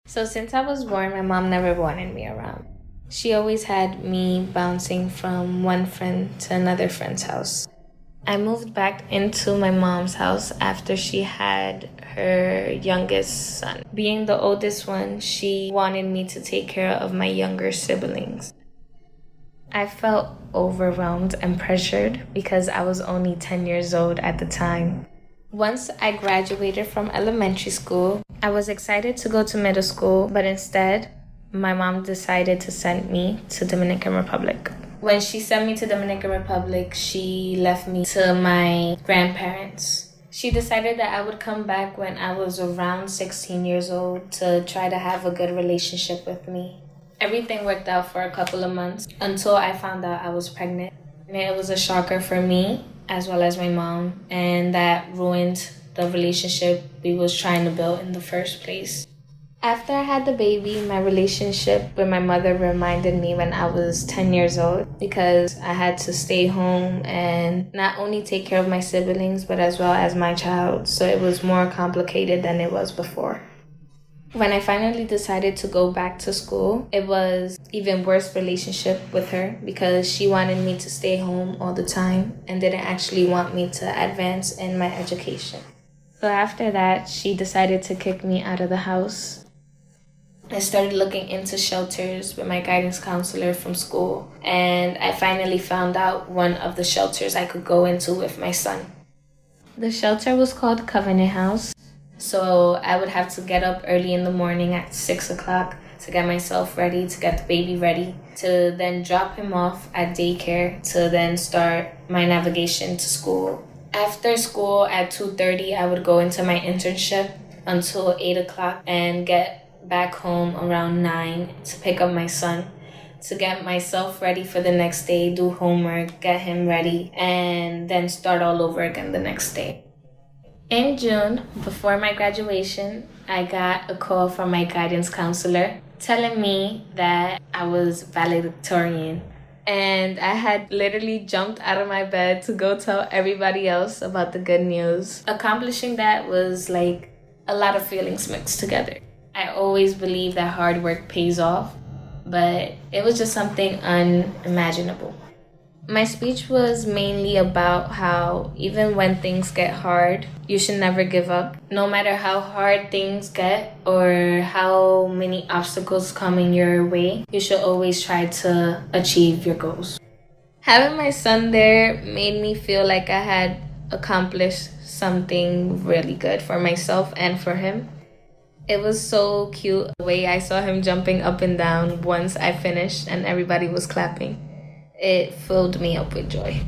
So since I was born, my mom never wanted me around. She always had me bouncing from one friend to another friend's house. I moved back into my mom's house after she had her youngest son. Being the oldest one, she wanted me to take care of my younger siblings. I felt overwhelmed and pressured because I was only 10 years old at the time. Once I graduated from elementary school, I was excited to go to middle school, but instead, my mom decided to send me to Dominican Republic. When she sent me to Dominican Republic, she left me to my grandparents. She decided that I would come back when I was around 16 years old to try to have a good relationship with me. Everything worked out for a couple of months until I found out I was pregnant. And it was a shocker for me as well as my mom, and that ruined the relationship we was trying to build in the first place. After I had the baby, my relationship with my mother reminded me when I was 10 years old because I had to stay home and not only take care of my siblings but as well as my child. So it was more complicated than it was before. When I finally decided to go back to school, it was even worse relationship with her because she wanted me to stay home all the time and didn't actually want me to advance in my education. So after that, she decided to kick me out of the house. I started looking into shelters with my guidance counselor from school, and I finally found out one of the shelters I could go into with my son. The shelter was called Covenant House. So I would have to get up early in the morning at 6 o'clock to get myself ready, to get the baby ready, to then drop him off at daycare, to then start my navigation to school. After school at 2:30, I would go into my internship until 8 o'clock and get back home around 9 to pick up my son, to get myself ready for the next day, do homework, get him ready, and then start all over again the next day. In June, before my graduation, I got a call from my guidance counselor telling me that I was valedictorian. And I had literally jumped out of my bed to go tell everybody else about the good news. Accomplishing that was like a lot of feelings mixed together. I always believe that hard work pays off, but it was just something unimaginable. My speech was mainly about how even when things get hard, you should never give up. No matter how hard things get or how many obstacles come in your way, you should always try to achieve your goals. Having my son there made me feel like I had accomplished something really good for myself and for him. It was so cute the way I saw him jumping up and down once I finished and everybody was clapping. It filled me up with joy.